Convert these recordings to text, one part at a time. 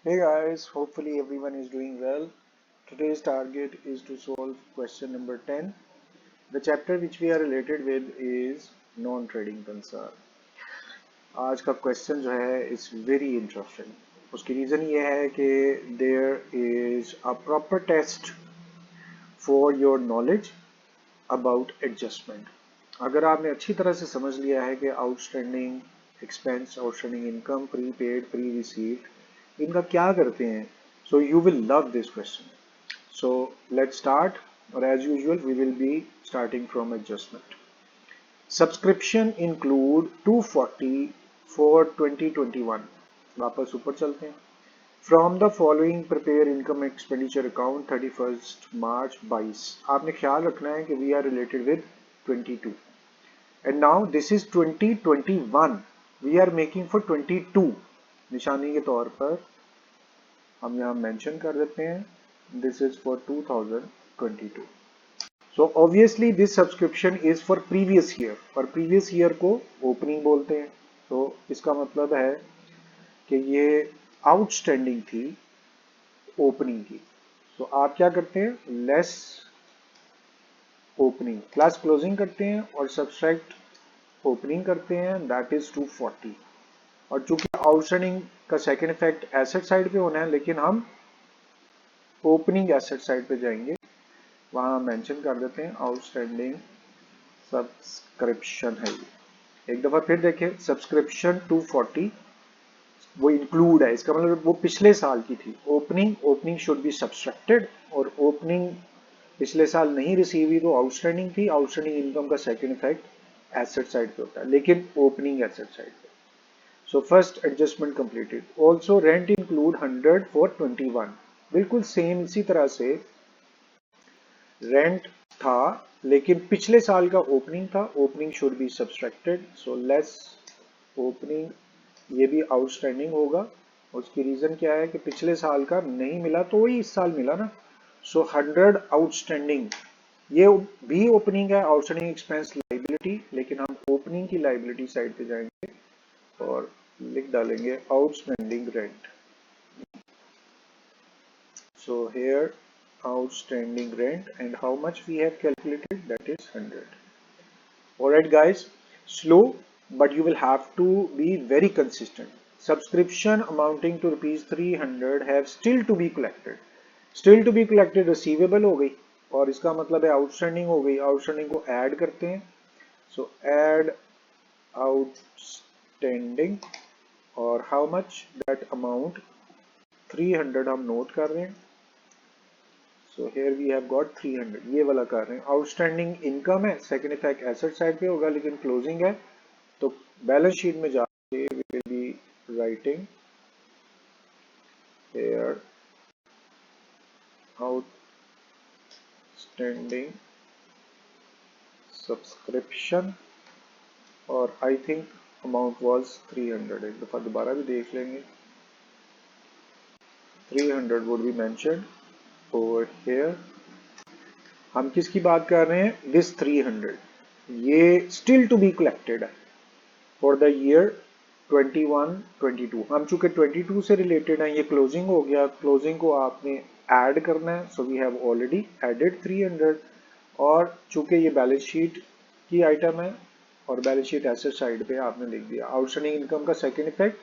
Hey guys, hopefully everyone is doing well. Today's target is to solve question number 10. The chapter which we are related with is non-trading concern. आज का question जो है it's very interesting. उसकी reason ये है कि there is a proper test for your knowledge about adjustment. अगर आपने अच्छी तरह से समझ लिया है कि outstanding expense, outstanding income, prepaid, pre received, इनका क्या करते हैं, so you will love this question. So let's start, or as usual we will be starting from adjustment. Subscription include 240 for 2021. वापस ऊपर चलते हैं। From the following prepare income expenditure account 31st March 22। आपने ख्याल रखना है कि we are related with 22 and now this is 2021, we are making for 22। निशानी के तौर पर हम यहाँ मेंशन कर देते हैं this is for 2022। So obviously this subscription is for previous year और previous year को opening बोलते हैं। तो इसका मतलब है कि ये आउटस्टैंडिंग थी ओपनिंग की। तो आप क्या करते हैं, लेस ओपनिंग प्लस क्लोजिंग करते हैं और सब्सट्रैक्ट ओपनिंग करते हैं, दैट इज 240। और चूंकि आउटस्टैंडिंग का सेकंड इफेक्ट एसेट साइड पे होना है, लेकिन हम ओपनिंग एसेट साइड पे जाएंगे, वहां मेंशन कर देते हैं आउटस्टैंडिंग सब्सक्रिप्शन है ये। एक दफा फिर देखें, सब्सक्रिप्शन 240 वो इंक्लूड है, इसका मतलब वो पिछले साल की थी। ओपनिंग शुड बी सब्सट्रैक्टेड, और ओपनिंग पिछले साल नहीं रिसीव हुई तो आउटस्टैंडिंग थी। आउटस्टैंडिंग इनकम का सेकंड इफेक्ट एसेट साइड पे होता है, लेकिन ओपनिंग एसेट साइड पे। So first adjustment completed. Also rent include 100 for 21। बिल्कुल सेम इसी तरह से रेंट था, लेकिन पिछले साल का ओपनिंग था। Opening should be subtracted, so less opening, ये भी आउटस्टैंडिंग होगा। उसकी रीजन क्या है कि पिछले साल का नहीं मिला तो वही इस साल मिला ना। सो 100 आउटस्टैंडिंग, ये भी ओपनिंग है, आउटस्टैंडिंग एक्सपेंस लाइबिलिटी, लेकिन हम ओपनिंग की लाइबिलिटी साइड पे जाएंगे और लिख डालेंगे outstanding rent. So here outstanding rent, and how much we have calculated, that is 100। Alright guys, slow, but you will have to be very consistent। Subscription amounting to rupees 300 have still to be collected। Still to be collected receivable हो गई, और इसका मतलब है outstanding हो गई। outstanding को add करते हैं, so add outstanding, और how much, that amount 300 हम नोट कर रहे हैं। So here we have got 300, ये वाला कर रहे हैं। आउटस्टैंडिंग इनकम है, सेकंड इफेक्ट एसेट साइड पे होगा, लेकिन क्लोजिंग है, तो बैलेंस शीट में जाके we will be writing here outstanding subscription, और I think amount was 300। एक दफा दोबारा भी देख लेंगे। 300 would be mentioned over here। हम किसकी बात कर रहे हैं, this 300, ये still to be collected है फॉर द ईयर 21-22। हम चूंकि 22 से रिलेटेड हैं, ये क्लोजिंग हो गया, क्लोजिंग को आपने ऐड करना है। So we have already added 300, और चूंकि ये बैलेंस शीट की आइटम है और बैलेंस शीट एसेट साइड पे आपने लिख दिया आउटस्टैंडिंग इनकम का second effect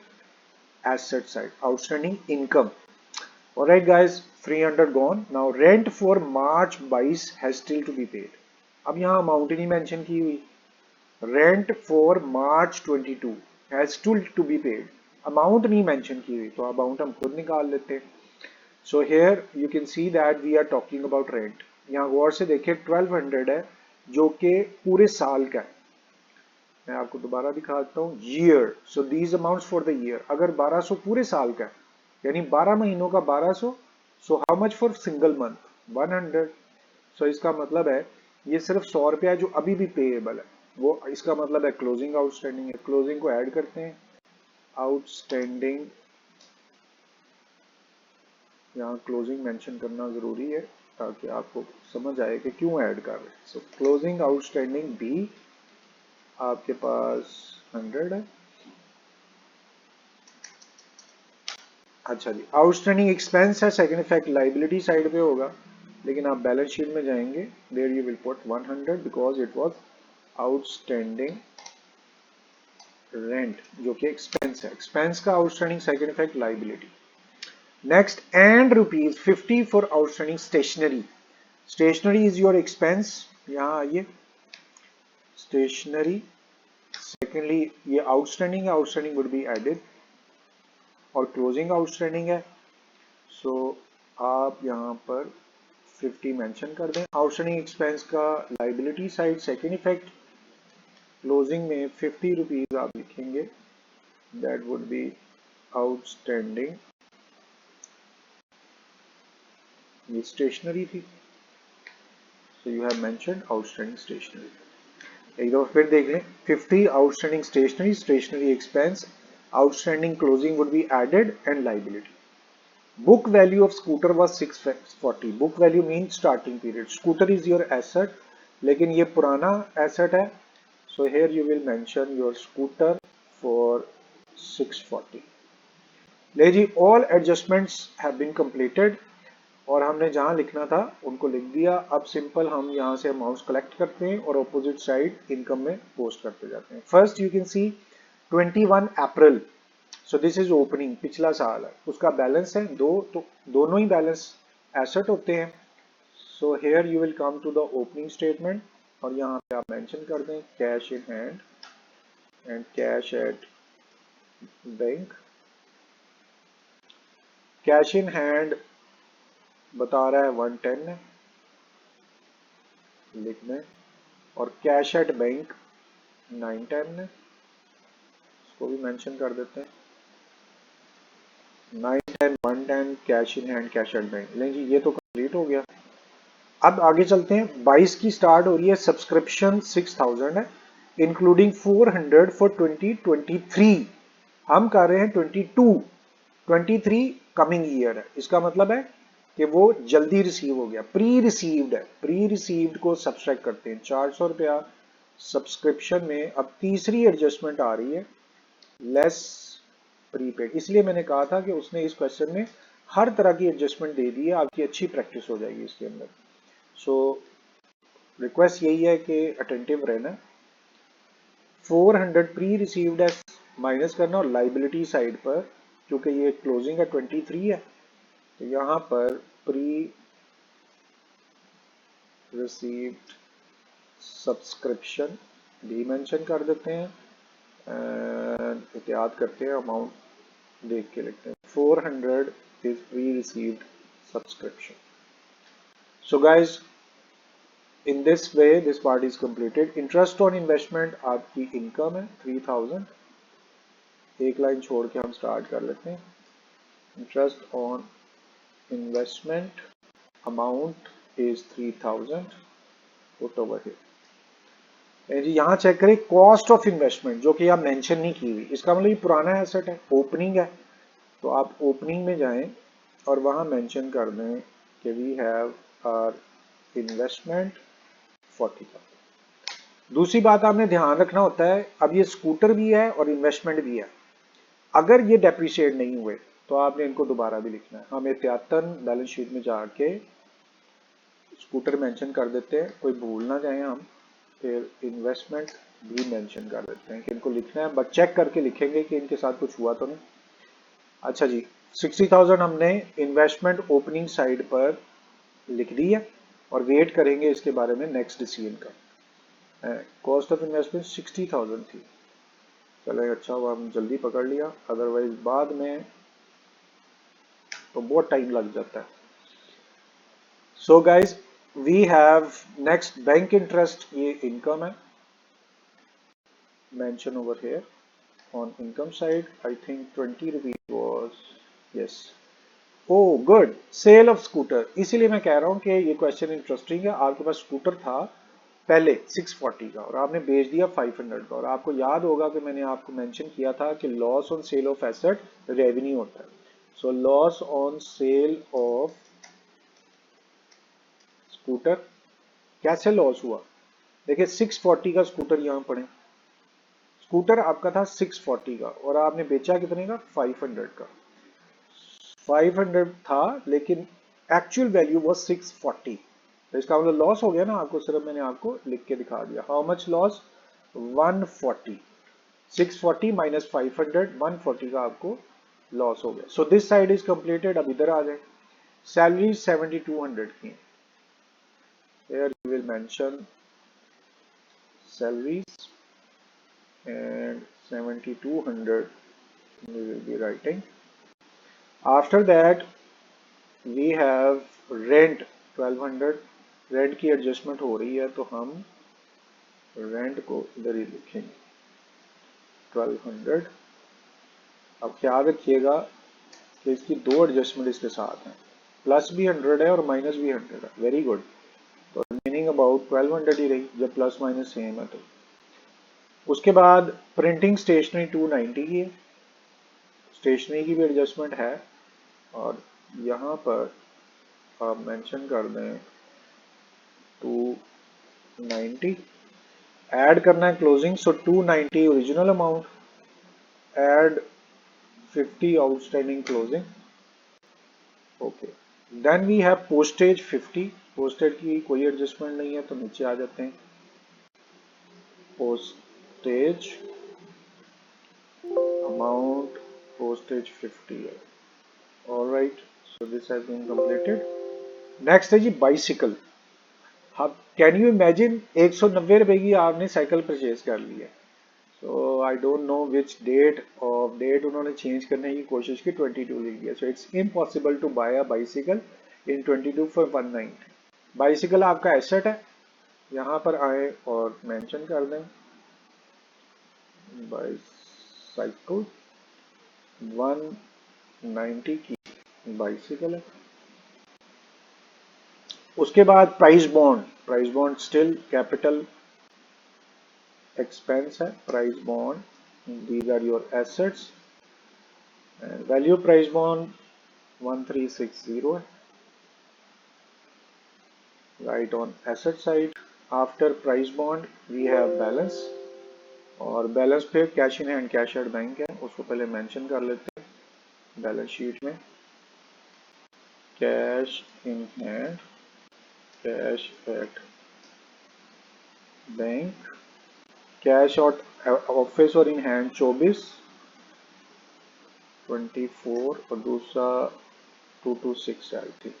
asset side, outstanding income. Alright guys, 300 gone. Now rent for March 22 has still to be paid. अब यहाँ अमाउंट ही नहीं मेंशन की हुई। Rent for March 22 has still to be paid, amount नहीं mention की हुई, तो अमाउंट हम खुद निकाल लेते हैं। So here you can see that we are talking about rent. यहाँ गौर से देखिए 1200 है, जो कि पूरे साल का है। मैं आपको दोबारा दिखा देता हूँ, year. So these amounts for the year. अगर 1200 पूरे साल का है, यानी 12 महीनों का 1200, so how much for single month, 100। सो इसका मतलब है ये सिर्फ 100 रुपया है जो अभी भी पेएबल है, वो इसका मतलब है क्लोजिंग आउटस्टैंडिंग है। क्लोजिंग को ऐड करते हैं, आउटस्टैंडिंग, यहाँ क्लोजिंग मेंशन करना जरूरी है ताकि आपको समझ आए कि क्यों ऐड कर रहे हैं। सो क्लोजिंग आउटस्टैंडिंग भी आपके पास 100 है, अच्छा जी, आउटस्टैंडिंग एक्सपेंस है, सेकंड इफेक्ट लाइबिलिटी साइड पे होगा, लेकिन आप बैलेंस शीट में जाएंगे, there you will put 100 because it was outstanding rent, जो कि एक्सपेंस है, एक्सपेंस का outstanding second effect liability. Next, and ₹50 for outstanding stationery, stationery is your expense, यहाँ आइए, स्टेशनरी सेकेंडली ये outstanding, outstanding would be added, और closing outstanding है, so आप यहाँ पर 50 मेंशन कर दें। आउटस्टैंडिंग एक्सपेंस का liability side second effect, closing में ₹50 आप लिखेंगे, दैट वुड बी आउटस्टैंडिंग, ये स्टेशनरी थी, so you have mentioned outstanding stationery. एक दफा फिर देख लें, 50 outstanding stationery, stationery expense, outstanding closing would be added and liability. Book value of scooter was 640. Book value means starting period. Scooter is your asset, लेकिन ये पुराना asset है. So here you will mention your scooter for 640. ले जी, all adjustments have been completed. और हमने जहाँ लिखना था उनको लिख दिया। अब सिंपल हम यहाँ से अमाउंट्स कलेक्ट करते हैं और ऑपोजिट साइड इनकम में पोस्ट करते जाते हैं। First you can C 21 April, so this is opening, पिछला साल है, उसका बैलेंस है दो, तो दोनों ही बैलेंस एसेट होते हैं। So here you will come to the opening statement और यहाँ पे आप मेंशन कर दें cash in hand and cash at bank. Cash in hand बता रहा है 110 है लिखने, और कैश एट बैंक 910 है, इसको भी मेंशन कर देते हैं 910 110 cash in hand cash at bank. लें जी, ये तो कंप्लीट हो गया। अब आगे चलते हैं, 22 की स्टार्ट हो रही है, सब्सक्रिप्शन 6000 है, इंक्लूडिंग 400 फॉर 2023। हम कर रहे हैं 23 कमिंग ईयर है, इसका मतलब है कि वो जल्दी रिसीव हो गया, प्री रिसीव्ड है, प्री रिसीव्ड को सब्सट्रैक्ट करते हैं 400 रुपया सब्सक्रिप्शन में। अब तीसरी एडजस्टमेंट आ रही है लेस प्रीपेड, इसलिए मैंने कहा था कि उसने इस क्वेश्चन में हर तरह की एडजस्टमेंट दे दी है, आपकी अच्छी प्रैक्टिस हो जाएगी इसके अंदर। सो रिक्वेस्ट यही है कि अटेंटिव रहना। 400 प्री रिसीव्ड है माइनस करना, और लाइबिलिटी साइड पर क्योंकि ये क्लोजिंग है 23 है, तो यहाँ पर प्री रिसीव्ड सब्सक्रिप्शन भी मेंशन कर देते हैं, एहतियात करते हैं, अमाउंट देख के लिखते हैं 400 is pre received subscription. So guys, in this way this part is completed. Interest on investment आपकी इनकम है 3000, एक लाइन छोड़ के हम स्टार्ट कर लेते हैं। Interest on investment amount is 3000, put over here. जी यहाँ चेक करें कॉस्ट ऑफ इन्वेस्टमेंट, जो कि यहाँ मेंशन नहीं की हुई, इसका मतलब ये पुराना एसेट है, ओपनिंग है, तो आप ओपनिंग में जाएं और वहां मेंशन कर दें कि वी हैव आवर इन्वेस्टमेंट 40,000। दूसरी बात आपने ध्यान रखना होता है, अब ये स्कूटर भी है और इन्वेस्टमेंट भी है, अगर ये डेप्रिशिएट नहीं हुए तो आपने इनको दोबारा भी लिखना है। हम एहतियातन बैलेंस शीट में जाके स्कूटर मेंशन कर देते हैं, कोई भूल ना जाए हम, फिर इन्वेस्टमेंट भी मेंशन कर देते हैं कि इनको लिखना है, बट चेक करके लिखेंगे कि इनके साथ कुछ हुआ तो नहीं। अच्छा जी, 60,000 हमने इन्वेस्टमेंट ओपनिंग साइड पर लिख दी है और वेट करेंगे इसके बारे में नेक्स्ट डिसीजन का। कॉस्ट ऑफ इन्वेस्टमेंट 60,000 थी, चले अच्छा हुआ हम जल्दी पकड़ लिया, अदरवाइज बाद में तो बहुत टाइम लग जाता है। So guys, we have next bank interest, ये इनकम है, mention over here on income side, I think 20 rupees was, yes, oh good, sale of scooter. इसीलिए मैं कह रहा हूं कि ये क्वेश्चन इंटरेस्टिंग है। आपके पास स्कूटर था पहले 640 का और आपने बेच दिया 500 का, और आपको याद होगा कि मैंने आपको मेंशन किया था कि loss on sale of asset revenue होता है। So loss on sale of scooter, कैसे लॉस हुआ, देखिए 640 का स्कूटर यहां पड़े, स्कूटर आपका था 640 का और आपने बेचा कितने का, 500 का। 500 था लेकिन एक्चुअल वैल्यू वो 640, तो इसका मतलब लॉस हो गया ना, आपको सिर्फ मैंने आपको लिख के दिखा दिया। How much loss? 140, 640 माइनस 500, 140 का आपको लॉस हो गया। So this side is completed. अब इधर आ जाए। सैलरी 7200 की। Here you will mention salaries and 7200 we will be writing. After that we have rent 1200, rent की एडजस्टमेंट हो रही है तो हम रेंट को इधर ही लिखेंगे 1200। अब ख्याल रखिएगा कि इसकी दो एडजस्टमेंट इसके साथ हैं, प्लस भी 100 है और माइनस भी 100 है। Very good. तो मीनिंग अबाउट 1200 ही रही जब प्लस माइनस सेम है। तो उसके बाद प्रिंटिंग स्टेशनरी 290 की है, स्टेशनरी की भी एडजस्टमेंट है और यहाँ पर आप मेंशन कर दें 290। ऐड करना है closing, so 290 original amount, add 50 outstanding closing. Okay, then we have postage 50। Postage की कोई एडजस्टमेंट नहीं है तो नीचे आ जाते हैं। पोस्टेज अमाउंट पोस्टेज 50 है। Alright, so this has been completed. Next है जी बाइसिकल। हाँ, कैन यू इमेजिन 190 रुपए की आपने साइकिल परचेज कर ली है। So I don't know which date of date उन्होंने चेंज करने की कोशिश की, 22 लिख दिया। So it's impossible to buy a bicycle in 22 for 190। Bicycle आपका एसेट है, यहाँ पर आए और मेंशन कर दें बाइसाइकिल 190 की बाइसिकल है। उसके बाद price bond, price bond still capital expense है। Price bond, these are your assets and value price bond 1360 है। Right on asset side. After price bond we have balance, और बैलेंस पे cash in hand cash at bank है, उसको पहले mention कर लेते हैं बैलेंस शीट में। Cash in hand cash at bank, cash और ऑफिस और इन हैंड 24 और दूसरा 226 है आई थिंक।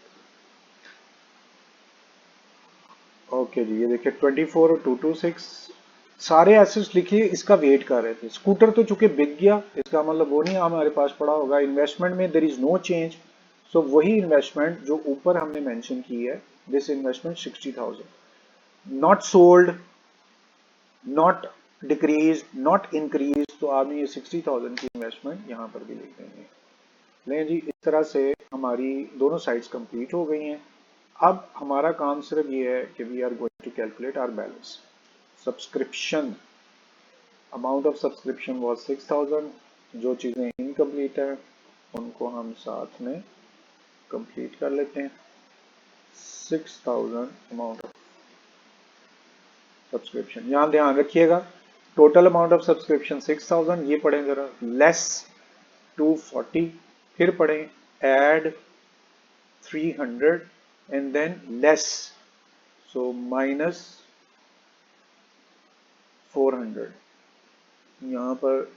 ओके जी, ये देखिए 24 और 226 सारे एसेट्स लिखिए। इसका वेट कर रहे थे। स्कूटर तो चूंकि बिक गया, इसका मतलब वो नहीं हमारे पास पड़ा होगा। इन्वेस्टमेंट में देयर इज नो चेंज, सो वही इन्वेस्टमेंट जो ऊपर हमने मेंशन की है, this investment 60,000, not sold, not decrease, not increase. तो आपने ये 60,000 की इन्वेस्टमेंट यहाँ पर भी लिख देंगे। लें जी, इस तरह से हमारी दोनों साइड्स कंप्लीट हो गई हैं। अब हमारा काम सिर्फ ये है कि we are going to calculate our balance. Subscription, amount of subscription was 6000। जो चीज़ें इनकम्प्लीट हैं उनको हम साथ में कंप्लीट कर लेते हैं। 6000 अमाउंट ऑफ सब्सक्रिप्शन, यहाँ ध्यान रखिएगा टोटल अमाउंट ऑफ सब्सक्रिप्शन 6000, ये पढ़ें जरा, लेस 240, फिर पढ़ें add 300 and than less, so minus 400। यहाँ पर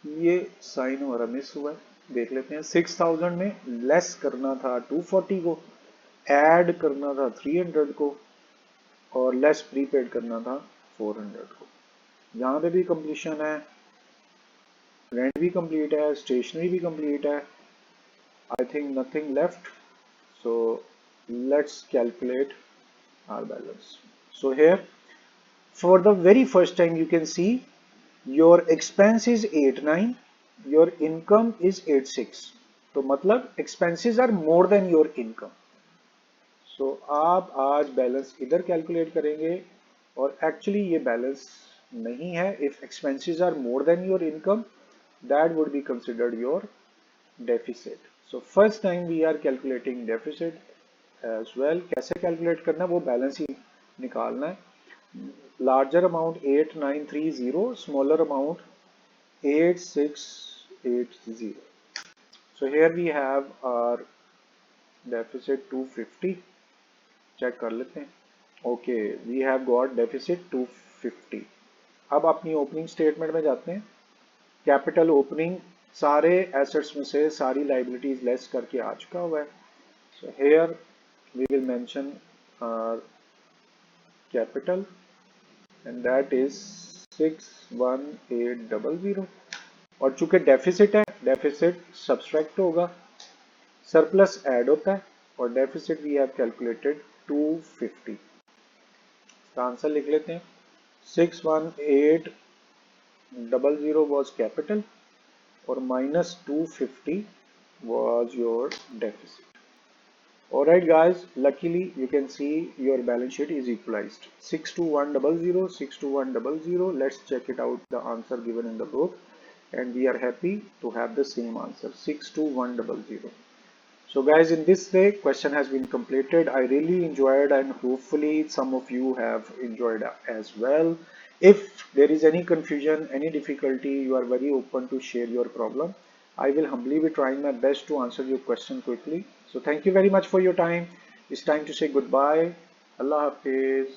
ये साइन हमारा मिस हुआ है, देख लेते हैं। 6000 में लेस करना था 240 को, ऐड करना था 300 को, और लेस प्रीपेड करना था 400 को। यहाँ पे भी कंप्लीशन है, रेंट भी कंप्लीट है, स्टेशनरी भी कंप्लीट है। I think nothing left, so let's calculate our balance. So here for the very first time you can see your expense is 89, your income is 86। तो मतलब expenses are more than your income। so आप आज balance इधर calculate करेंगे और actually ये balance नहीं है। if expenses are more than your income that would be considered your deficit। so first time we are calculating deficit as well। कैसे calculate करना है वो बैलेंस ही निकालना है। larger amount 8930, smaller amount 8680। So here we have our deficit 250. Check कर लेते हैं. Okay, we have got deficit 250. अब अपनी ओपनिंग स्टेटमेंट में जाते हैं. कैपिटल ओपनिंग सारे एसेट्स में से सारी लाइबिलिटीज लेस करके आ चुका हुआ है. So here we will mention capital and that is 61800. और चूंकि डेफिसिट है, डेफिसिट सब्सट्रैक्ट होगा, सरप्लस ऐड होता है, और डेफिसिट वी हैव कैलकुलेटेड 250. इसका आंसर लिख लेते हैं. 61800 was capital or minus 250 was your deficit. Alright guys, luckily you can see your balance sheet is equalized. 62100, 62100. Let's check it out, the answer given in the book, and we are happy to have the same answer, 62100. So guys, in this way question has been completed. I really enjoyed, and hopefully some of you have enjoyed as well. If there is any confusion, any difficulty, you are very open to share your problem. I will humbly be trying my best to answer your question quickly. So thank you very much for your time. It's time to say goodbye. Allah Hafiz.